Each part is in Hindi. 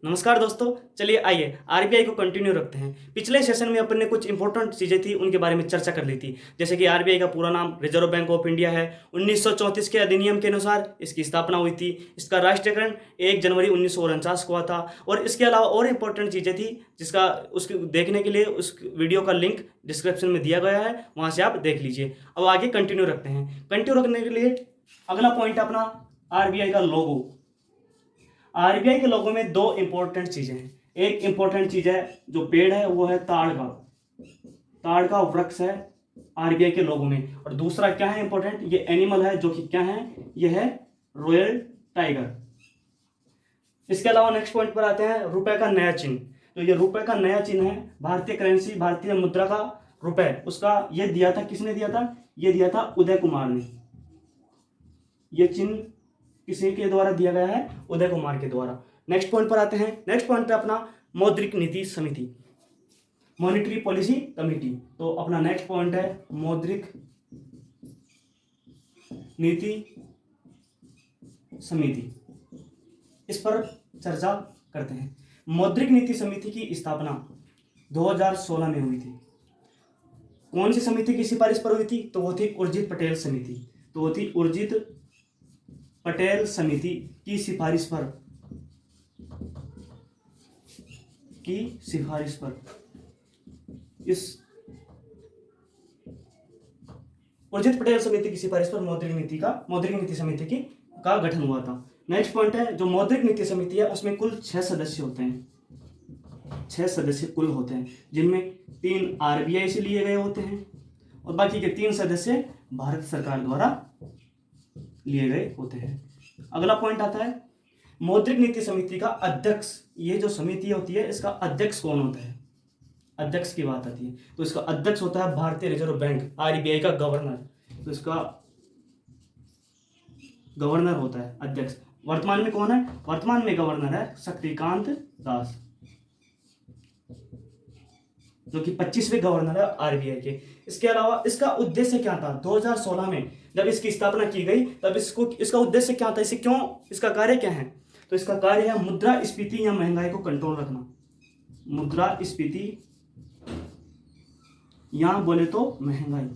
नमस्कार दोस्तों। चलिए आइए आरबीआई को कंटिन्यू रखते हैं। पिछले सेशन में अपन ने कुछ इंपॉर्टेंट चीज़ें थी उनके बारे में चर्चा कर ली थी। जैसे कि आरबीआई का पूरा नाम रिजर्व बैंक ऑफ इंडिया है। 1934 के अधिनियम के अनुसार इसकी स्थापना हुई थी। इसका राष्ट्रीयकरण 1 जनवरी 1949 को हुआ था। और इसके अलावा और इम्पोर्टेंट चीज़ें थी जिसका उसके देखने के लिए उस वीडियो का लिंक डिस्क्रिप्शन में दिया गया है, वहाँ से आप देख लीजिए। अब आगे कंटिन्यू रखते हैं। कंटिन्यू रखने के लिए अगला पॉइंट अपना आरबीआई का लोगो। आरबीआई के लोगों में दो इंपॉर्टेंट चीजें हैं। एक इंपॉर्टेंट चीज है जो पेड़ है वो है ताड़ का वृक्ष है आरबीआई के लोगों में। और दूसरा क्या है इंपॉर्टेंट, ये एनिमल है जो कि क्या है, ये है रॉयल टाइगर। इसके अलावा नेक्स्ट पॉइंट पर आते हैं रुपए का नया चिन्ह। तो ये रुपए का नया चिन्ह है, भारतीय करेंसी भारतीय मुद्रा का रुपए, उसका ये दिया था, किसने दिया था, ये दिया था उदय कुमार ने। ये चिन्ह किसी के द्वारा दिया गया है, उदय कुमार के द्वारा। नेक्स्ट पॉइंट पर आते हैं। नेक्स्ट पॉइंट पे अपना मौद्रिक नीति समिति, मॉनिटरी पॉलिसी कमेटी। तो अपना नेक्स्ट पॉइंट है मौद्रिक नीति समिति, इस पर चर्चा करते हैं। मौद्रिक नीति समिति की स्थापना 2016 में हुई थी। कौन सी समिति की सिफारिश पर हुई थी, तो वो थी उर्जित पटेल समिति। तो वो थी उर्जित पटेल समिति की सिफारिश पर इस उर्जित पटेल समिति की सिफारिश पर मौद्रिक नीति समिति का गठन हुआ था। नेक्स्ट पॉइंट है जो मौद्रिक नीति समिति है उसमें कुल 6 सदस्य होते हैं। 6 सदस्य कुल होते हैं, जिनमें 3 आरबीआई से लिए गए होते हैं और बाकी के 3 सदस्य भारत सरकार द्वारा लिए गए होते हैं। अगला पॉइंट आता है मौद्रिक नीति समिति का अध्यक्ष। ये जो समिति होती है इसका अध्यक्ष कौन होता है, अध्यक्ष की बात आती है तो इसका अध्यक्ष होता है भारतीय रिजर्व बैंक, आरबीआई का गवर्नर। तो इसका गवर्नर होता है अध्यक्ष। वर्तमान में कौन है, वर्तमान में गवर्नर है शक्तिकांत दास, जो कि 25वें गवर्नर है आरबीआई के। इसके अलावा इसका उद्देश्य क्या था, 2016 में जब इसकी स्थापना की गई तब इसका उद्देश्य क्या था, इसे क्यों, इसका कार्य क्या है, तो इसका कार्य है मुद्रास्फीति या महंगाई को कंट्रोल रखना। मुद्रास्फीति या बोले तो महंगाई,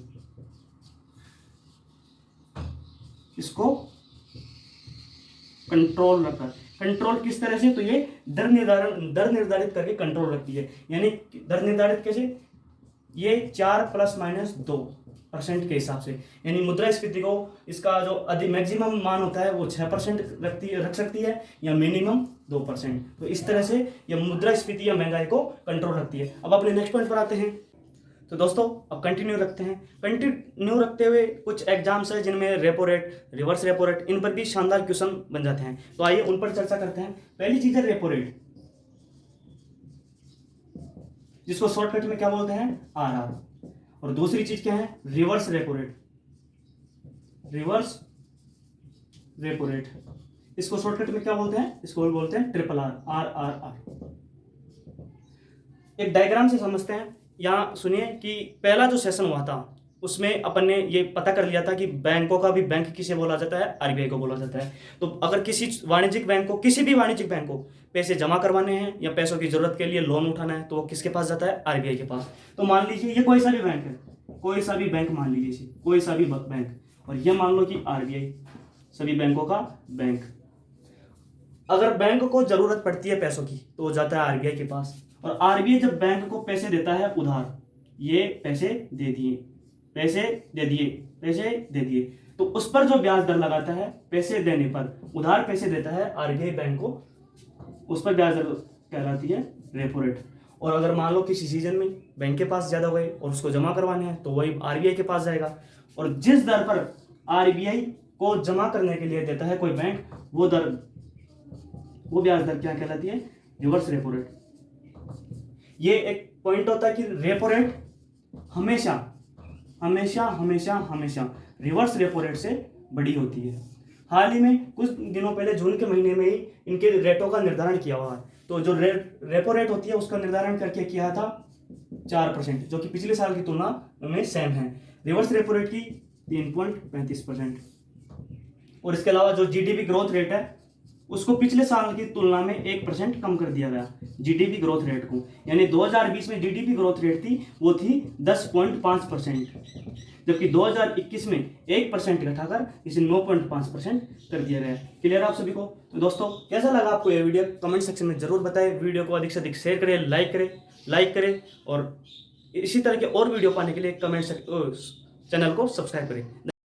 इसको कंट्रोल रखना। कंट्रोल किस तरह से, तो ये दर निर्धारित करके कंट्रोल रखती है। यानी दर निर्धारित कैसे, ये 4 ± 2% के हिसाब से। यानी मुद्रास्फीति को इसका जो मैक्सिमम मान होता है वो 6% रख सकती है या मिनिमम 2%। तो इस तरह से ये मुद्रास्फीति या महंगाई को कंट्रोल रखती है। अब अपने नेक्स्ट पॉइंट पर आते हैं। तो दोस्तों अब कंटिन्यू रखते हैं। कंटिन्यू रखते हुए कुछ एग्जाम्स है जिनमें repo rate, reverse repo rate, इन पर भी शानदार क्वेश्चन बन जाते हैं। तो आइए उन पर चर्चा करते हैं। पहली चीज है रेपो रेट, जिसको शॉर्टकट में क्या बोलते हैं, आरआर। और दूसरी चीज क्या है, reverse repo rate. Reverse repo rate, इसको शॉर्टकट में क्या बोलते हैं, इसको बोलते हैं RRR। एक डायग्राम से समझते हैं। यहाँ सुनिए कि पहला जो सेशन हुआ था उसमें अपन ने ये पता कर लिया था कि बैंकों का भी बैंक किसे बोला जाता है, आरबीआई को बोला जाता है। तो अगर किसी वाणिज्यिक बैंक को, किसी भी वाणिज्यिक बैंक को पैसे जमा करवाने हैं या पैसों की जरूरत के लिए लोन उठाना है तो वो किसके पास जाता है, आरबीआई के पास। तो मान लीजिए ये कोई सा भी बैंक है, कोई सा भी बैंक मान लीजिए, कोई सा भी बैंक, और ये मान लो कि आरबीआई सभी बैंकों का बैंक। अगर बैंक को जरूरत पड़ती है पैसों की तो वो जाता है आरबीआई के पास। और आरबीआई जब बैंक को पैसे देता है उधार, ये पैसे दे दिए, तो उस पर जो ब्याज दर लगाता है पैसे देने पर, उधार पैसे देता है आरबीआई बैंक को, उस पर ब्याज दर कहलाती है रेपो रेट। और अगर मान लो किसी सीजन में बैंक के पास ज्यादा हो गए और उसको जमा करवाने हैं तो वही आरबीआई के पास जाएगा। और जिस दर पर आरबीआई को जमा करने के लिए देता है कोई बैंक, वो ब्याज दर क्या कहलाती है, रिवर्स रेपो रेट। ये एक पॉइंट होता है कि रेपो रेट हमेशा रिवर्स रेपो रेट से बड़ी होती है। हाल ही में कुछ दिनों पहले जून के महीने में ही इनके रेटों का निर्धारण किया हुआ है। तो जो रेपो रेट होती है उसका निर्धारण करके किया था 4%, जो कि पिछले साल की तुलना में सेम है। रिवर्स रेपो रेट की 3.35%। और इसके अलावा जो जीडीपी ग्रोथ रेट है उसको पिछले साल की तुलना में 1% कम कर दिया गया जीडीपी ग्रोथ रेट को। यानी 2020 में जीडीपी ग्रोथ रेट थी वो थी 10.5%, जबकि 2021 में 1% घटाकर इसे 9.5% कर दिया गया। क्लियर आप सभी को? तो दोस्तों कैसा लगा आपको ये वीडियो, कमेंट सेक्शन में जरूर बताएं। वीडियो को अधिक से अधिक शेयर करें, लाइक करें और इसी तरह के और वीडियो पाने के लिए चैनल को सब्सक्राइब करें।